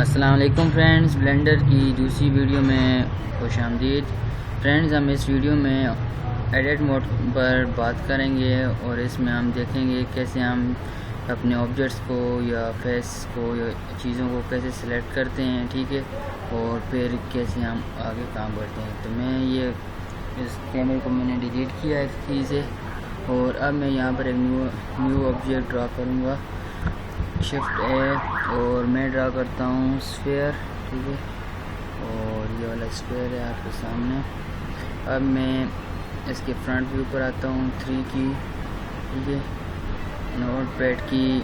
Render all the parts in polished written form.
السلام علیکم friends, blender کی دوسری ویڈیو میں خوش آمدید۔ فرینڈز، ہم اس ویڈیو میں ایڈٹ موڈ پر بات کریں گے اور اس میں ہم دیکھیں گے کیسے ہم اپنے آبجیکٹس کو یا فیس کو یا چیزوں کو کیسے سلیکٹ کرتے ہیں، ٹھیک ہے، اور پھر کیسے ہم آگے کام کرتے ہیں۔ تو میں اس کیمرے کو میں نے ڈیلیٹ کیا ایک چیز سے، اور اب میں یہاں پر ایک نیو آبجیکٹ ڈرا کروں گا، شفٹ اے، اور میں ڈرا کرتا ہوں اسفیئر، ٹھیک ہے، اور یہ والا اسفیئر ہے آپ کے سامنے۔ اب میں اس کے فرنٹ ویو پر آتا ہوں، 3 کی، ٹھیک ہے، نوٹ پیڈ کی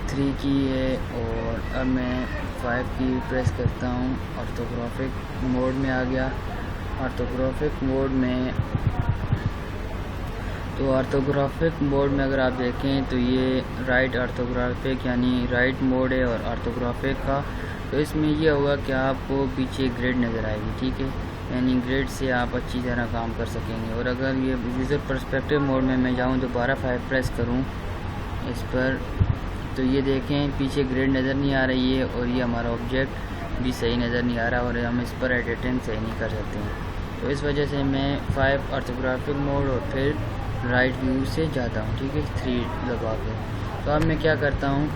3 کی ہے، اور اب میں 5 کی پریس کرتا ہوں۔ آرتھوگرافک موڈ میں آ گیا۔ آرتھوگرافک موڈ میں اگر آپ دیکھیں تو یہ رائٹ آرتھوگرافک یعنی رائٹ موڈ ہے، اور آرتھوگرافک کا تو اس میں یہ ہوگا کہ آپ کو پیچھے گریڈ نظر آئے گی، ٹھیک ہے، یعنی گریڈ سے آپ اچھی طرح کام کر سکیں گے۔ اور اگر یہ یوزر پرسپیکٹیو موڈ میں جاؤں، دوبارہ 5 پریس کروں اس پر، تو یہ دیکھیں پیچھے گریڈ نظر نہیں آ رہی ہے، اور یہ ہمارا آبجیکٹ بھی صحیح نظر نہیں آ رہا، اور ہم اس پر ایڈیٹنگ صحیح نہیں کر سکتے ہیں۔ تو اس وجہ سے میں 5 آرتھوگرافک موڈ اور پھر رائٹ ویو سے جاتا ہوں، ٹھیک ہے، 3 دبا کے۔ تو اب میں کیا کرتا ہوں،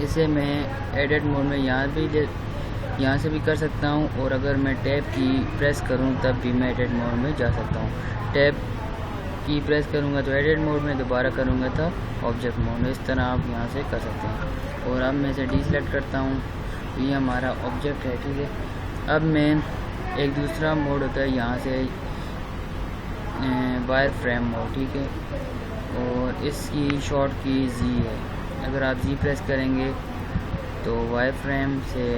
اسے میں ایڈٹ موڈ میں یہاں سے بھی کر سکتا ہوں، اور اگر میں ٹیب کی پریس کروں تب بھی میں ایڈٹ موڈ میں جا سکتا ہوں۔ ٹیب کی پریس کروں گا تو ایڈٹ موڈ میں، دوبارہ کروں گا تو آبجیکٹ موڈ میں، اس طرح آپ یہاں سے کر سکتے ہیں۔ اور اب میں اسے ڈی سلیکٹ کرتا ہوں، تو یہ ہمارا آبجیکٹ ہے، ٹھیک ہے۔ اب میں ایک دوسرا موڈ ہوتا ہے یہاں سے وائر فریم موڈ، ٹھیک ہے، اور اس کی شارٹ کی زی ہے۔ اگر آپ زی پریس کریں گے تو وائر فریم سے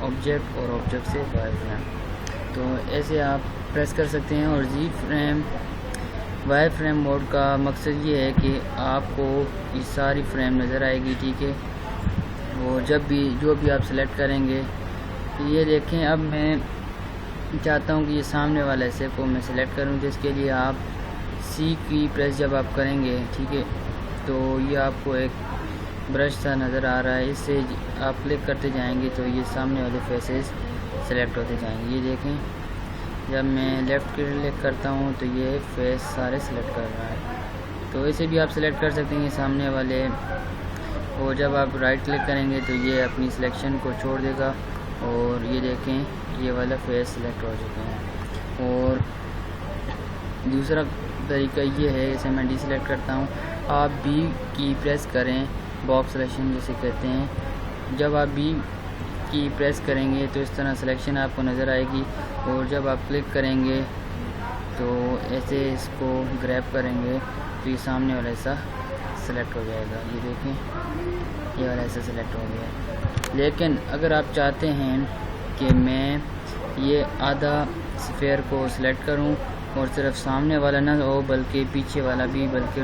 آبجیکٹ اور آبجیکٹ سے وائر فریم، تو ایسے آپ پریس کر سکتے ہیں۔ اور وائر فریم موڈ کا مقصد یہ ہے کہ آپ کو یہ ساری فریم نظر آئے گی، ٹھیک ہے، اور جو بھی آپ سلیکٹ کریں گے، یہ دیکھیں۔ اب میں چاہتا ہوں کہ یہ سامنے والے حصے کو میں سلیکٹ کروں، تو اس کے لیے آپ سی کی پریس جب آپ کریں گے، ٹھیک ہے، تو یہ آپ کو ایک برش سا نظر آ رہا ہے، اس سے آپ کلک کرتے جائیں گے تو یہ سامنے والے فیسز سلیکٹ ہوتے جائیں گے۔ یہ دیکھیں، جب میں لیفٹ کلک کرتا ہوں تو یہ فیس سارے سلیکٹ کر رہا ہے، تو اسے بھی آپ سلیکٹ کر سکتے ہیں سامنے والے، اور جب آپ رائٹ کلک کریں گے تو یہ اپنی سلیکشن کو چھوڑ دے گا، اور یہ دیکھیں یہ والا فیس سلیکٹ ہو چکے ہیں۔ اور دوسرا طریقہ یہ ہے، اسے میں ڈی سلیکٹ کرتا ہوں، آپ بی کی پریس کریں، باکس سلیکشن جسے کہتے ہیں۔ جب آپ بی کی پریس کریں گے تو اس طرح سلیکشن آپ کو نظر آئے گی، اور جب آپ کلک کریں گے تو ایسے اس کو گریب کریں گے تو یہ سامنے والا حصہ سلیکٹ ہو جائے گا۔ یہ دیکھیں یہ والا حصہ سلیکٹ ہو گیا۔ لیکن اگر آپ چاہتے ہیں کہ میں یہ آدھا اسفیئر کو سلیکٹ کروں اور صرف سامنے والا نہ ہو بلکہ پیچھے والا بھی، بلکہ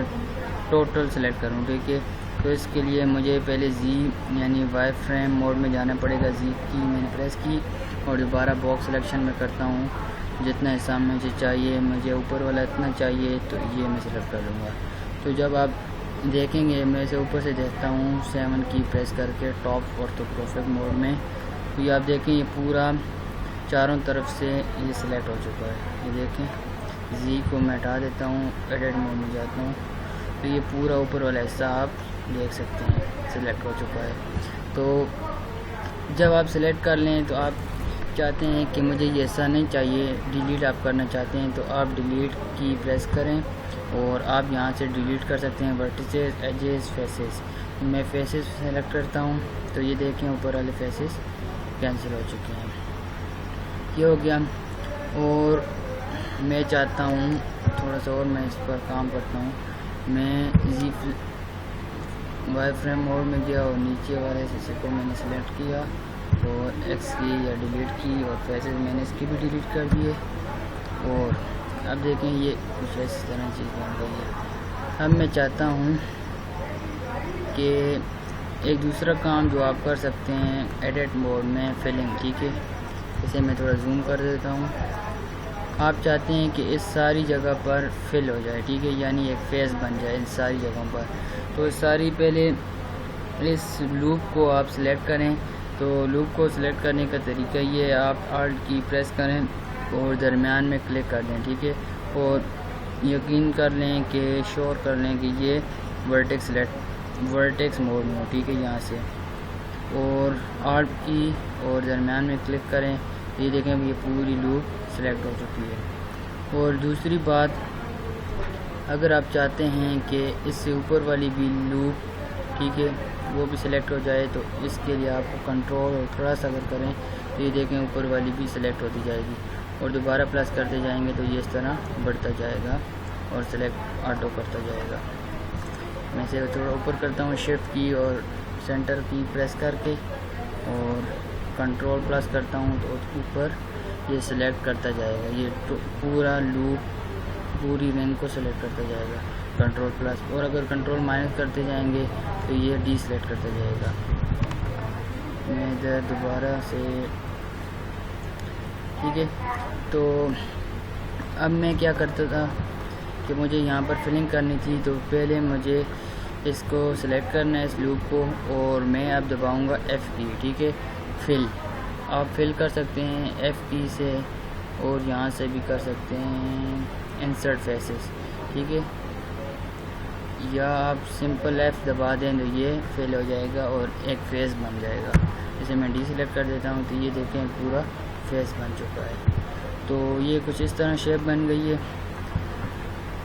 ٹوٹل سلیکٹ کروں، ٹھیک ہے، تو اس کے لیے مجھے پہلے زی یعنی وائر فریم موڈ میں جانا پڑے گا۔ زی کی میں نے پریس کی، اور دوبارہ باکس سلیکشن میں کرتا ہوں، جتنا حصہ مجھے چاہیے، مجھے اوپر والا اتنا چاہیے تو یہ میں سلیکٹ کر لوں گا۔ تو جب آپ دیکھیں گے، میں اسے اوپر سے دیکھتا ہوں 7 کی پریس کر کے ٹاپ آرتھوگرافک موڈ میں، تو یہ آپ دیکھیں یہ پورا چاروں طرف سے یہ سلیکٹ ہو چکا ہے۔ یہ دیکھیں، زی کو میں ہٹا دیتا ہوں، ایڈٹ موڈ میں جاتا ہوں، تو یہ پورا اوپر والا حصہ آپ دیکھ سکتے ہیں سلیکٹ ہو چکا ہے۔ تو جب آپ سلیکٹ کر لیں تو آپ چاہتے ہیں کہ مجھے یہ حصہ نہیں چاہیے، ڈیلیٹ آپ کرنا چاہتے ہیں، تو آپ ڈیلیٹ کی پریس کریں، اور آپ یہاں سے ڈیلیٹ کر سکتے ہیں ورٹیسز، ایجز، فیسز۔ میں فیسز سلیکٹ کرتا ہوں، تو یہ دیکھیں اوپر والے فیسز کینسل ہو چکے ہیں۔ یہ ہو گیا، اور میں چاہتا ہوں تھوڑا سا اور میں اس پر کام کرتا ہوں۔ میں زی وائر فریم موڈ میں گیا، اور نیچے والے حصے کو میں نے سلیکٹ کیا، اور ایکس کی یا ڈیلیٹ کی، اور فیسز میں نے اس کی بھی ڈیلیٹ کر دیے، اور اب دیکھیں یہ کچھ اس طرح چیز بن گئی ہے۔ اب میں چاہتا ہوں کہ ایک دوسرا کام جو آپ کر سکتے ہیں ایڈٹ موڈ میں، فلنگ، ٹھیک ہے، اسے میں تھوڑا زوم کر دیتا ہوں۔ آپ چاہتے ہیں کہ اس ساری جگہ پر فل ہو جائے، ٹھیک ہے، یعنی ایک فیس بن جائے ان ساری جگہوں پر، تو پہلے اس لوپ کو آپ سلیکٹ کریں، تو لوپ کو سلیکٹ کرنے کا طریقہ یہ ہے، آپ آلٹ کی پریس کریں اور درمیان میں کلک کر دیں، ٹھیک ہے، اور یقین کر لیں کہ شور کر لیں کہ یہ ورٹیکس موڈ میں ہو، ٹھیک ہے، یہاں سے، اور آلٹ کی اور درمیان میں کلک کریں، یہ دیکھیں یہ پوری لوپ سلیکٹ ہو چکی ہے۔ اور دوسری بات، اگر آپ چاہتے ہیں کہ اس سے اوپر والی بھی لوپ، ٹھیک ہے، وہ بھی سلیکٹ ہو جائے، تو اس کے لیے آپ کو کنٹرول اور تھوڑا سا اگر کریں تو یہ دیکھیں اوپر والی بھی سلیکٹ ہوتی جائے گی، اور دوبارہ پلس کرتے جائیں گے تو یہ اس طرح بڑھتا جائے گا اور سلیکٹ آٹو کرتا جائے گا۔ میں سے تھوڑا اوپر کرتا ہوں، شفٹ کی اور سینٹر کی پریس کر کے اور کنٹرول پلس کرتا ہوں تو اوپر یہ سلیکٹ کرتا جائے گا، یہ پورا لوپ پوری رنگ کو سلیکٹ کرتا جائے گا، کنٹرول پلس، اور اگر کنٹرول مائنس کرتے جائیں گے تو یہ ڈی سلیکٹ کرتا جائے گا۔ میں ادھر دوبارہ سے، ٹھیک ہے، تو اب میں کیا کرتا تھا کہ مجھے یہاں پر فلنگ کرنی تھی، تو پہلے مجھے اس کو سلیکٹ کرنا ہے، اس لوپ کو، اور میں اب دباؤں گا ایف کی، ٹھیک ہے، فل، آپ فل کر سکتے ہیں ایف کی سے، اور یہاں سے بھی کر سکتے ہیں انسرٹ فیسز، ٹھیک ہے، یا آپ سمپل ایف دبا دیں تو یہ فل ہو جائے گا اور ایک فیس بن جائے گا۔ جیسے میں ڈی سلیکٹ کر دیتا ہوں تو یہ دیکھیں پورا فیس بن چکا ہے، تو یہ کچھ اس طرح شیپ بن گئی ہے۔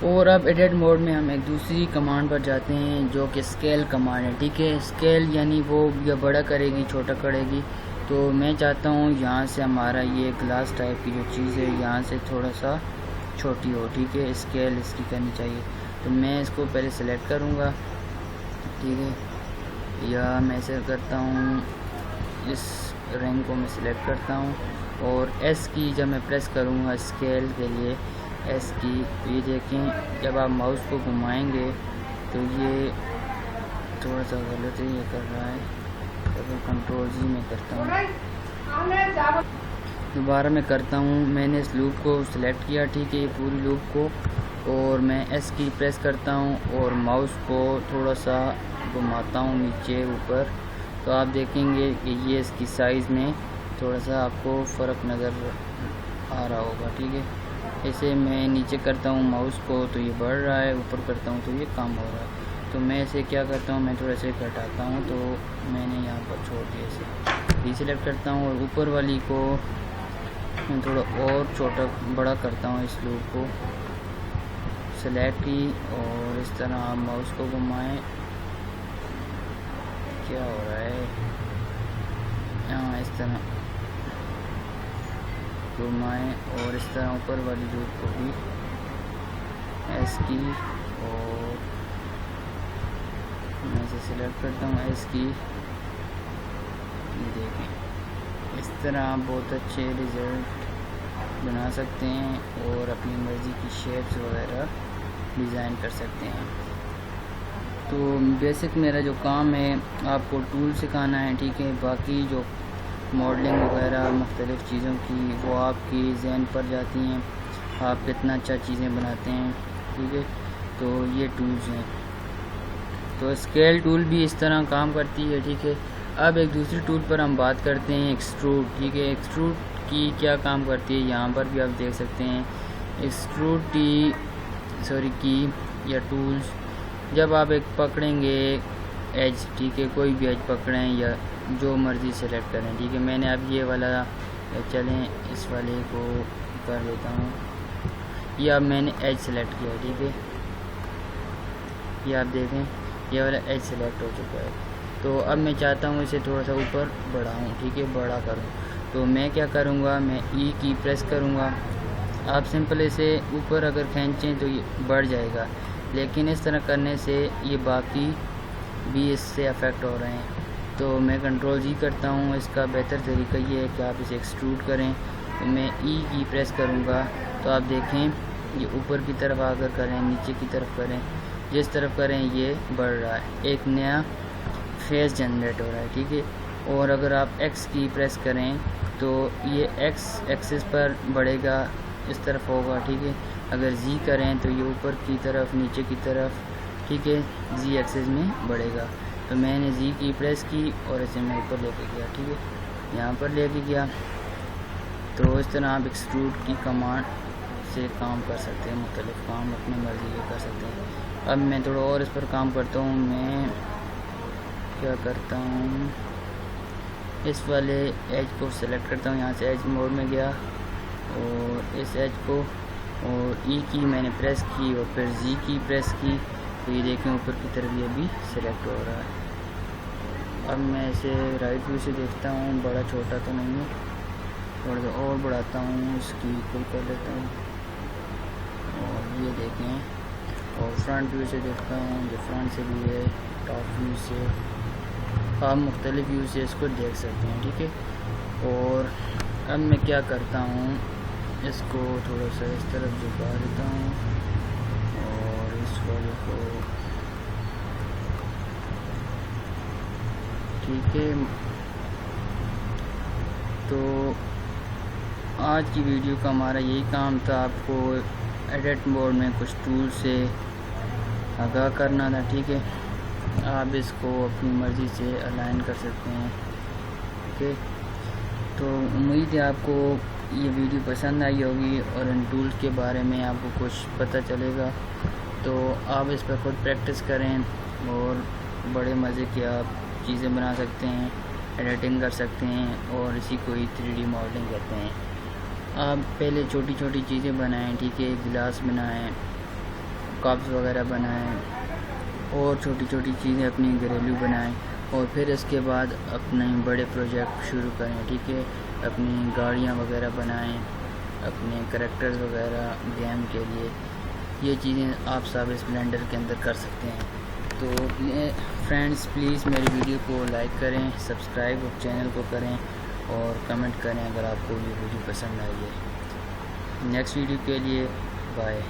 اور اب ایڈٹ موڈ میں ہم ایک دوسری کمانڈ پر جاتے ہیں جو کہ اسکیل کمانڈ ہے، ٹھیک ہے، اسکیل یعنی وہ یا بڑا کرے گی چھوٹا کرے گی، تو میں چاہتا ہوں یہاں سے ہمارا یہ گلاس ٹائپ کی جو چیز ہے یہاں سے تھوڑا سا چھوٹی ہو، ٹھیک ہے، اسکیل اس کی کرنی چاہیے، تو میں اس کو پہلے سلیکٹ کروں گا، ٹھیک ہے، یا میں ایسے کرتا ہوں، اس رنگ کو میں سلیکٹ کرتا ہوں، اور ایس کی جب میں پریس کروں گا اسکیل کے لیے ایس کی، تو یہ دیکھیں جب آپ ماؤس کو گھمائیں گے تو یہ تھوڑا سا غلط ہے، یہ کر رہا ہے، اگر کنٹرول جی میں کرتا ہوں، دوبارہ میں کرتا ہوں، میں نے اس لوپ کو سلیکٹ کیا، ٹھیک ہے، یہ پوری لوپ کو، اور میں ایس کی پریس کرتا ہوں اور ماؤس کو تھوڑا سا گھماتا ہوں نیچے اوپر، تو آپ دیکھیں گے کہ یہ اس کی سائز میں تھوڑا سا آپ کو فرق نظر آ رہا ہوگا، ٹھیک ہے، ایسے میں نیچے کرتا ہوں ماؤس کو تو یہ بڑھ رہا ہے، اوپر کرتا ہوں تو یہ کم ہو رہا ہے، تو میں اسے کیا کرتا ہوں، میں تھوڑا سے گھٹاتا ہوں، تو میں نے یہاں پر چھوڑ دیا، اسے ڈی سلیکٹ کرتا ہوں اور اوپر والی کو میں تھوڑا اور چھوٹا بڑا کرتا ہوں، اس لوپ کو سلیکٹ کی اور اس طرح ماؤس کو گھمائیں، کیا ہو رہا ہے، ہاں اس طرح گھمائیں، اور اس طرح اوپر والی لوپ کو بھی ایس کی، اور میں اسے سلیکٹ کرتا ہوں ایس کی، یہ دیکھیں اس طرح آپ بہت اچھے ریزلٹ بنا سکتے ہیں اور اپنی مرضی کی شیپس وغیرہ ڈیزائن کر سکتے ہیں۔ تو بیسک میرا جو کام ہے آپ کو ٹول سکھانا ہے، ٹھیک ہے، باقی جو ماڈلنگ وغیرہ مختلف چیزوں کی وہ آپ کی ذہن پر جاتی ہیں، آپ کتنا اچھا چیزیں بناتے ہیں، ٹھیک ہے، تو یہ ٹولز ہیں، تو اسکیل ٹول بھی اس طرح کام کرتی ہے، ٹھیک ہے۔ اب ایک دوسری ٹول پر ہم بات کرتے ہیں ایکسٹروڈ، ٹھیک ہے، ایکسٹروڈ کی کیا کام کرتی ہے یہاں پر بھی آپ دیکھ سکتے ہیں، ایکسٹروڈ کی یا ٹولز، جب آپ ایک پکڑیں گے ایج، ٹھیک ہے، کوئی بھی ایج پکڑیں یا جو مرضی سلیکٹ کریں، ٹھیک ہے، میں نے اب یہ والا، چلیں اس والے کو کر لیتا ہوں، یہ اب میں نے ایج سلیکٹ کیا، ٹھیک ہے، یہ آپ دیکھیں یہ والا ایج سلیکٹ ہو چکا ہے، تو اب میں چاہتا ہوں اسے تھوڑا سا اوپر بڑھاؤں، ٹھیک ہے، بڑا کروں، تو میں کیا کروں گا، میں ای کی پریس کروں گا، آپ سمپل اسے اوپر اگر کھینچیں تو یہ بڑھ جائے گا، لیکن اس طرح کرنے سے یہ باقی بھی اس سے افیکٹ ہو رہے ہیں، تو میں کنٹرول جی کرتا ہوں، اس کا بہتر طریقہ یہ ہے کہ آپ اسے ایکسٹروڈ کریں، تو میں ای کی پریس کروں گا تو آپ دیکھیں یہ اوپر کی طرف آ کر کریں، نیچے کی طرف کریں، جس طرف کریں یہ بڑھ رہا ہے، ایک نیا فیس جنریٹ ہو رہا ہے، ٹھیک ہے، اور اگر آپ ایکس کی پریس کریں تو یہ ایکس ایکسس پر بڑھے گا، اس طرف ہوگا، ٹھیک ہے، اگر زی کریں تو یہ اوپر کی طرف نیچے کی طرف، ٹھیک ہے، زی ایکسس میں بڑھے گا، تو میں نے زی کی پریس کی اور اسے میں اوپر لے کے گیا، ٹھیک ہے، یہاں پر لے کے گیا۔ تو اس طرح آپ ایکسٹروڈ کی کمانڈ سے کام کر سکتے ہیں، مختلف کام اپنی مرضی کے کر سکتے ہیں۔ اب میں تھوڑا اور اس پر کام کرتا ہوں۔ میں کیا کرتا ہوں، اس والے ایج کو سلیکٹ کرتا ہوں، یہاں سے ایج موڈ میں گیا اور اس ایج کو اور ای کی میں نے پریس کی اور پھر زی کی پریس کی، تو یہ دیکھیں اوپر کی طرف یہ بھی سلیکٹ ہو رہا ہے۔ اب میں اسے رائٹ ویو سے دیکھتا ہوں، بڑا چھوٹا تو نہیں ہے، تھوڑا سا اور بڑھاتا ہوں، اس کی ایکول کر لیتا ہوں اور یہ دیکھیں، اور فرنٹ ویو سے دیکھتا ہوں، جو فرنٹ سے بھی ہے، ٹاپ ویو سے، آپ مختلف ویو سے اس کو دیکھ سکتے ہیں، ٹھیک ہے۔ اور اب میں کیا کرتا ہوں، اس کو تھوڑا سا اس طرف جھکا دیتا ہوں اور اس والے کو، ٹھیک ہے۔ تو آج کی ویڈیو کا ہمارا یہی کام تھا، آپ کو ایڈٹ موڈ میں کچھ ٹول سے آگاہ کرنا تھا، ٹھیک ہے۔ آپ اس کو اپنی مرضی سے الائن کر سکتے ہیں، اوکے۔ تو امید ہے آپ کو یہ ویڈیو پسند آئی ہوگی اور ان ٹولز کے بارے میں آپ کو کچھ پتہ چلے گا، تو آپ اس پر خود پریکٹس کریں اور بڑے مزے کی آپ چیزیں بنا سکتے ہیں، ایڈیٹنگ کر سکتے ہیں اور اسی کو ہی 3D ماڈلنگ کہتے ہیں۔ آپ پہلے چھوٹی چھوٹی چیزیں بنائیں، ٹھیک ہے، گلاس بنائیں، کپس وغیرہ بنائیں اور چھوٹی چھوٹی چیزیں اپنی گھریلو بنائیں، اور پھر اس کے بعد اپنے بڑے پروجیکٹ شروع کریں، ٹھیک ہے، اپنی گاڑیاں وغیرہ بنائیں، اپنے کریکٹرز وغیرہ گیم کے لیے، یہ چیزیں آپ سب اس بلینڈر کے اندر کر سکتے ہیں۔ تو فرینڈز پلیز میری ویڈیو کو لائک کریں، سبسکرائب چینل کو کریں اور کمنٹ کریں اگر آپ کو یہ ویڈیو پسند آئی ہے۔ نیکسٹ ویڈیو کے لیے بائے۔